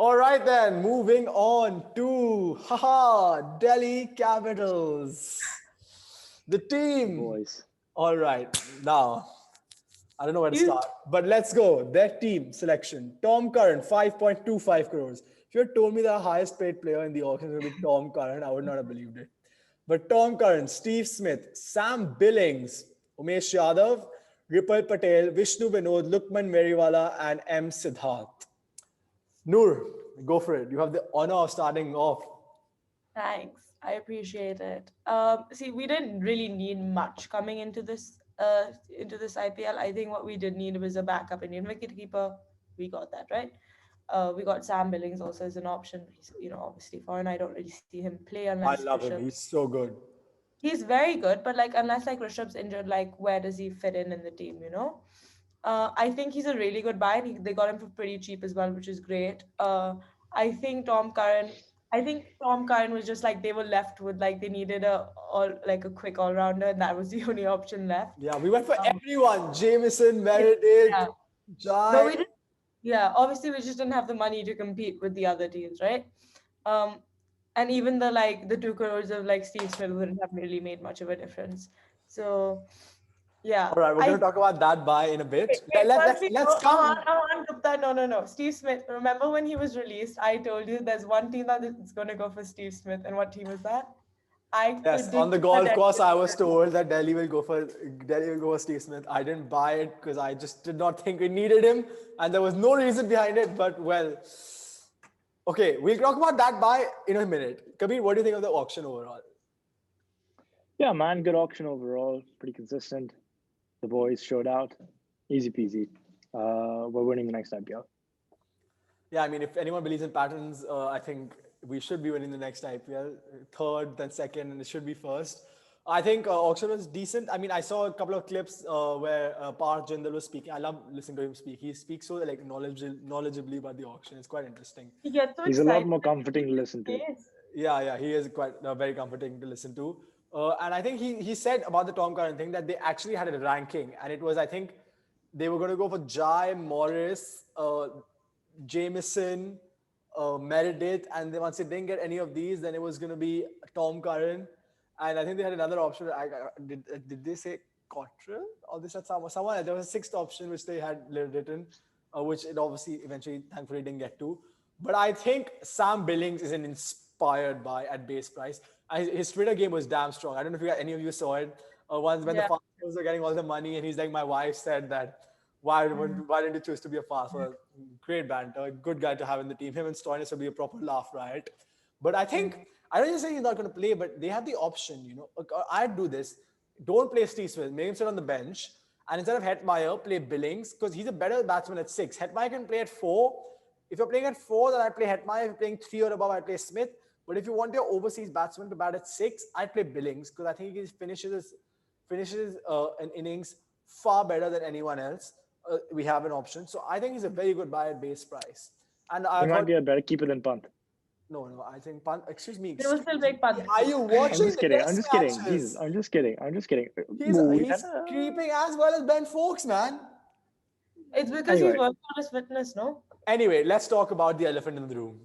All right then, moving on to Delhi Capitals. The The team. boys. All right, now I don't know where to You start, but let's go. Their team selection: Tom Curran, 5.25 crores. If you had told me the highest paid player in the auction is going to be Tom Curran, I would not have believed it. But Tom Curran, Steve Smith, Sam Billings, Umesh Yadav, Ripal Patel, Vishnu Vinod, Lukman Meriwala, and M. Siddharth. Noor, go for it. You have the honor of starting off. Thanks. I appreciate it. See, we didn't really need much coming into this IPL. I think what we did need was a backup Indian wicketkeeper. We got that, right. We got Sam Billings also as an option. He's, obviously foreign. I don't really see him play I unless love him. Rishabh. He's so good. He's very good, but like unless like Rishabh's injured, like where does he fit in the team? I think he's a really good buy. And they got him for pretty cheap as well, which is great. I think Tom Curran. I think Tom Curran was just like they were left with like they needed a quick all rounder, and that was the only option left. Yeah, we went for Um, everyone. Jameson, yeah, Meredith, yeah. No, Jai. we didn't. Yeah, obviously we just didn't have the money to compete with the other teams, right? Um, and even the 2 crores of like Steve Smith wouldn't have really made much of a difference. So yeah, All right, we're going to talk about that buy in a wait, bit. wait, firstly, Let's no, come. Ahaan Gupta, no, no, no. Steve Smith. Remember when he was released? I told you there's one team that is going to go for Steve Smith, and what team was that? I Yes, on the predicted that. golf course, I was told that Delhi will go for Steve Smith. I didn't buy it because I just did not think we needed him, and there was no reason behind it. But well, okay, we'll talk about that buy in a minute. Kabir, what do you think of the auction overall? Yeah, man, good auction overall. Pretty consistent. The boys showed out. Easy peasy. We're winning the next IPL. Yeah, I mean, if anyone believes in patterns, I think we should be winning the next IPL. Third, then second, and it should be first. I think auction was decent. I mean, I saw a couple of clips where Parth Jindal was speaking. I love listening to him speak. He speaks so like knowledgeably about the auction. It's quite interesting. He gets so He's a lot excited more when he comforting to speaks his listen to. face. Yeah, he is quite very comforting to listen to. And I think he said about the Tom Curran thing that they actually had a ranking, and it was I think they were going to go for Jai Morris, Jameson, Meredith, and then once they didn't get any of these, then it was going to be Tom Curran, and I think they had another option. Did they say Cottrell or they said someone else? There was a sixth option which they had written, which it obviously eventually thankfully didn't get to. But I think Sam Billings is an inspired by at base price. His Twitter game was damn strong. I don't know if any of you saw it. Once when the Yeah. Fastballs were getting all the money, and he's like, my wife said that why didn't you choose to be a fast? Well, great banter, good guy to have in the team. Him and Stoinis will be a proper laugh, right? But I think I don't just say he's not going to play, but they have the option. I'd do this. Don't play Steve Smith. Make him sit on the bench, and instead of Hetmeyer, play Billings because he's a better batsman at 6. Hetmeyer can play at 4. If you're playing at 4, then I'd play Hetmeyer. If you're playing 3 or above, I'd play Smith. But if you want your overseas batsman to bat at 6, I'd play Billings because I think he finishes an innings far better than anyone else. We have an option. So I think he's a very good buy at base price. And He I've might heard, be a better keeper than Pant. no, I think, They will still make me, Pant. are you I'm watching just the kidding. I'm test just kidding. Jesus, matches? I'm just kidding. I'm just kidding. He's, We've he's had creeping as well as Ben Fowkes, man. It's because he's Anyway, working on his fitness, no? Anyway, let's talk about the elephant in the room.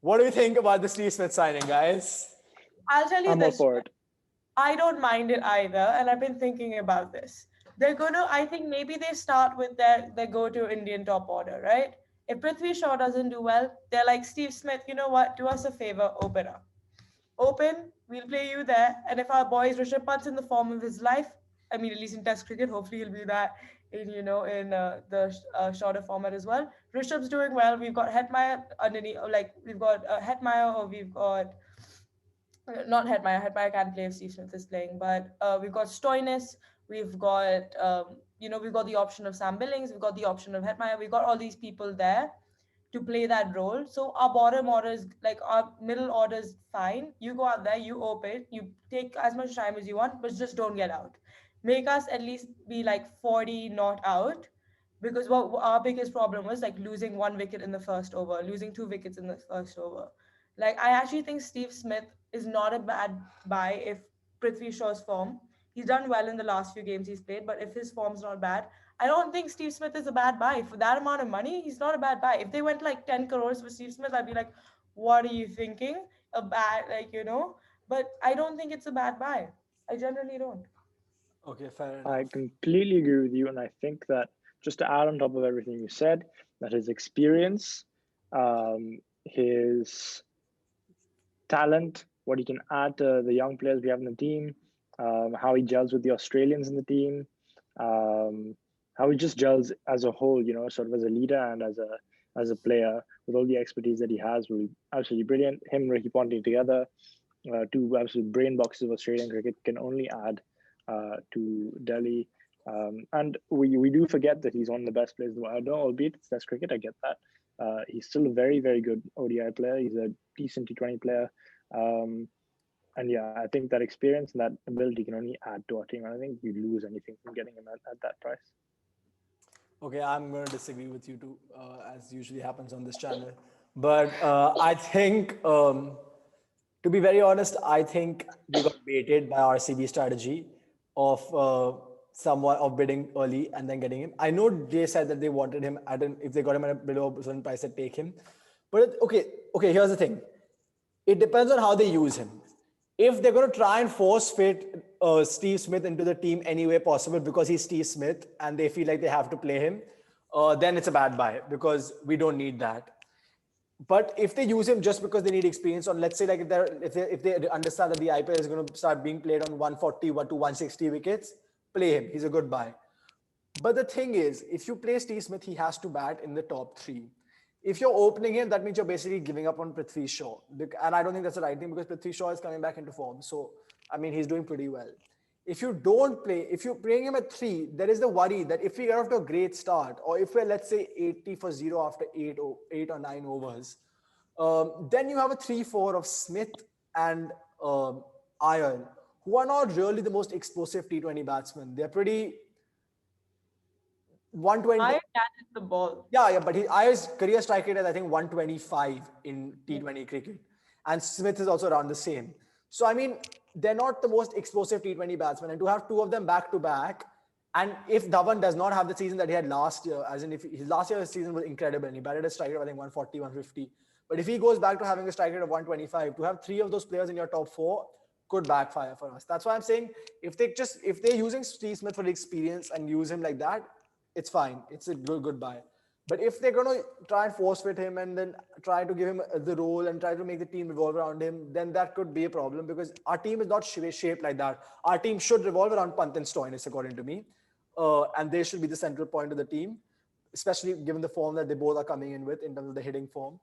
What do you think about the Steve Smith signing, guys? I'll tell you I'm all this. for it. I don't mind it either, and I've been thinking about this. I think maybe they start with their go-to Indian top order, right? If Prithvi Shaw doesn't do well, they're like, Steve Smith, you know what? Do us a favor, open up. Open, we'll play you there. And if our boy Rishabh Pant's in the form of his life, I mean, at least in Test cricket, hopefully he'll be that in the shorter format as well. Rishabh's doing well. We've got Hetmeyer underneath, like we've got Hetmeyer, or we've got not Hetmeyer. Hetmeyer can't play if Steve Smith is playing, but we've got Stoinis. We've got we've got the option of Sam Billings. We've got the option of Hetmeyer. We've got all these people there to play that role. So our bottom order is like our middle order is fine. You go out there, you open, you take as much time as you want, but just don't get out. Make us at least be like 40 not out. Because what our biggest problem was like losing 1 wicket in the first over, losing 2 wickets in the first over. Like I actually think Steve Smith is not a bad buy if Prithvi Shaw's form. He's done well in the last few games he's played, but if his form's not bad, I don't think Steve Smith is a bad buy. For that amount of money, he's not a bad buy. If they went like 10 crores for Steve Smith, I'd be like, what are you thinking? A bad, like, But I don't think it's a bad buy. I generally don't. Okay, fair I enough. completely agree with you, and I think that just to add on top of everything you said, that his experience, his talent, what he can add to the young players we have in the team, how he gels with the Australians in the team, um, how he just gels as a whole, sort of as a leader and as a player with all the expertise that he has, will be absolutely brilliant. Him and Ricky Ponting together, two absolute brain boxes of Australian cricket, can only add to Delhi. And we do forget that he's one of the best players in the world. No, albeit it's Test cricket, I get that. He's still a very, very good ODI player. He's a decent T20 player. Um, and yeah, I think that experience and that ability can only add to our team. And I think you lose anything from getting him at that price. Okay, I'm going to disagree with you too, as usually happens on this channel. But I think, to be very honest, I think we got baited by RCB strategy of someone of bidding early and then getting him. I know they said that they wanted him at if they got him at a below a certain price, they'd take him. But okay, here's the thing. It depends on how they use him. If they're going to try and force fit Steve Smith into the team any way possible because he's Steve Smith and they feel like they have to play him, then it's a bad buy because we don't need that. But if they use him just because they need experience, on let's say like if they understand that the IPL is going to start being played on 140 to 160 wickets, play him. He's a good buy. But the thing is, if you play Steve Smith, he has to bat in the top three. If you're opening him, that means you're basically giving up on Prithvi Shaw. And I don't think that's the right thing because Prithvi Shaw is coming back into form. So, I mean, he's doing pretty well. If you're playing him at three, there is the worry that if we get off to a great start, or if we're, let's say, 80 for zero after eight or nine overs, then you have a 3-4 of Smith and Iyer, who are not really the most explosive T20 batsmen. They're pretty 120. I catches the ball. Yeah, but Iyer's career strike rate is, I think, 125 in T20 cricket. And Smith is also around the same. So, I mean, they're not the most explosive T20 batsmen. And to have two of them back to back, and if Dhawan does not have the season that he had last year, as in if his last year's season was incredible, and he batted a strike rate of, I think, 140, 150. But if he goes back to having a strike rate of 125, to have three of those players in your top four could backfire for us. That's why I'm saying if they're using Steve Smith for the experience and use him like that, it's fine. It's a good buy. But if they're going to try and force fit him and then try to give him the role and try to make the team revolve around him, then that could be a problem because our team is not shaped like that. Our team should revolve around Pant and Stoinis, according to me. And they should be the central point of the team, especially given the form that they both are coming in with in terms of the hitting form.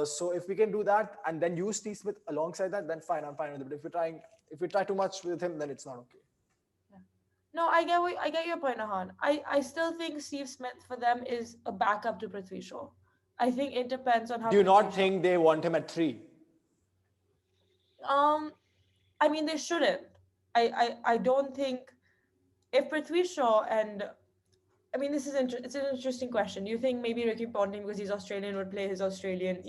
So if we can do that and then use Steve Smith alongside that, then fine, I'm fine with it. But if we try too much with him, then it's not okay. No, I get your point, Ahaan. I still think Steve Smith for them is a backup to Prithvi Shaw. I think it depends on how. Do you not think they want him at 3? I mean they shouldn't. I don't think if Prithvi Shaw and I mean this is it's an interesting question. Do you think maybe Ricky Ponting because he's Australian would play his Australian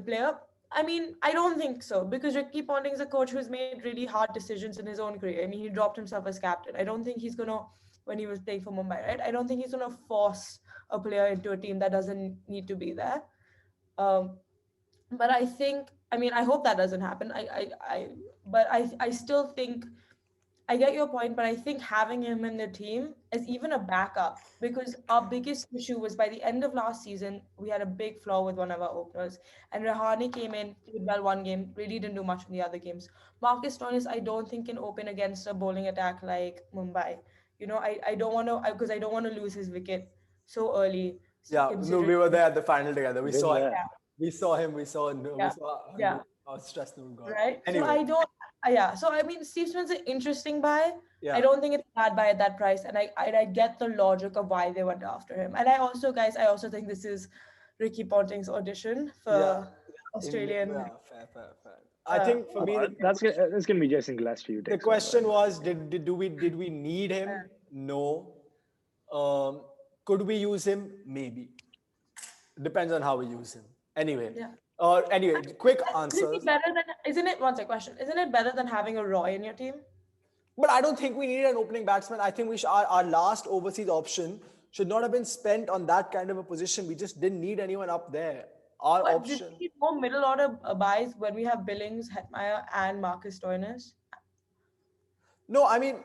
player? I mean, I don't think so because Ricky Ponting is a coach who's made really hard decisions in his own career. I mean, he dropped himself as captain. I don't think he's gonna, when he was playing for Mumbai, right? I don't think he's gonna force a player into a team that doesn't need to be there. But I think, I mean, I hope that doesn't happen. But I still think I get your point, but I think having him in the team is even a backup because our biggest issue was by the end of last season, we had a big flaw with one of our openers. And Rahane came in, did well one game, really didn't do much in the other games. Marcus Stoinis, I don't think can open against a bowling attack like Mumbai. I don't want to, because I don't want to lose his wicket so early. Yeah, no, we were there at the final together. We saw him. Yeah. We saw him. We saw Yeah. how stressed Noor got. Right. Anyway. So I don't. Yeah. So I mean, Steve Smith's an interesting buy. Yeah. I don't think it's a bad buy at that price, and I get the logic of why they went after him. And I also, guys, I also think this is Ricky Ponting's audition for Australian. Yeah, fair. I think for me, that's gonna be Jason Gillespie. The question was, did we need him? No. Could we use him? Maybe. Depends on how we use him. Anyway. Yeah. Quick answer. Isn't it better than? Isn't it? One second question. Isn't it better than having a Roy in your team? But I don't think we needed an opening batsman. I think our last overseas option should not have been spent on that kind of a position. We just didn't need anyone up there. Our But did option. we need more middle order buys when we have Billings, Hetmeyer, and Marcus Stoinis? No, I mean,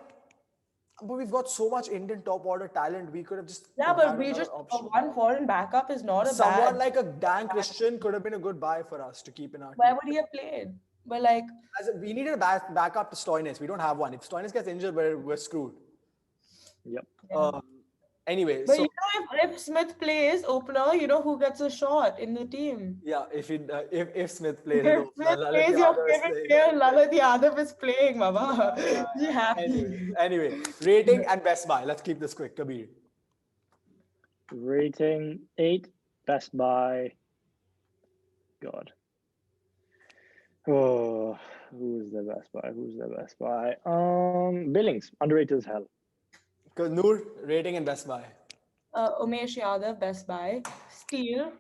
but we've got so much Indian top order talent. We could have just Yeah, but had we another just option. one foreign backup is not a Someone bad. like a Dan Christian could have been a good buy for us to keep in our Where team. would he have played? But like, We needed a backup to Stoinis. We don't have one. If Stoinis gets injured, we're screwed. Yep. Um, anyway, but so if Smith plays opener, who gets a shot in the team? yeah, if Smith plays, If Smith Lalit plays, your Yadav is favorite playing. player, Lalit Yadav is playing, Mama. Be happy. Anyway, rating and best buy. Let's keep this quick, Kabir. Rating 8, best buy. God. Oh, who's the best buy? Who's the best buy? Billings, underrated as hell. Noor, rating and best buy. Umesh Yadav, best buy. Steal.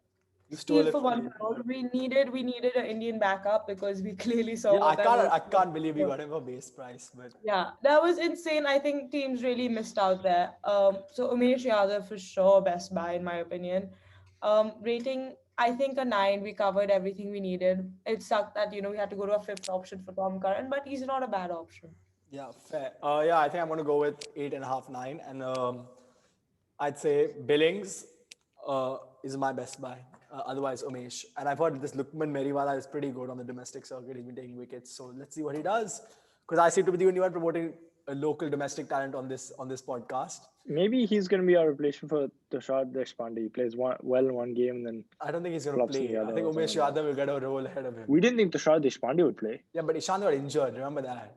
You stole Steal it for from 1 me. crore. We needed an Indian backup because we clearly saw Yeah, what that was. I can't believe we got him for base price, but Yeah, that was insane. I think teams really missed out there. So Umesh Yadav for sure best buy in my opinion. Rating, I think a 9. We covered everything we needed. It sucked that we had to go to a fifth option for Tom Curran, but he's not a bad option. yeah, fair. Yeah, I think I'm gonna go with 8.5, 9, and I'd say Billings is my best buy. Otherwise, Umesh. And I've heard this Lukman Meriwala is pretty good on the domestic circuit. He's been taking wickets, so let's see what he does. Because I seem to be the only one promoting a local domestic talent on this podcast. Maybe he's going to be our replacement for Tushar Deshpande. He plays well in one game and then I don't think he's gonna flops in play. the I other. think or Umesh something like Yadav will get a role ahead of him. that. We didn't think Tushar Deshpande would play. Yeah, but Ishant got injured. Remember that?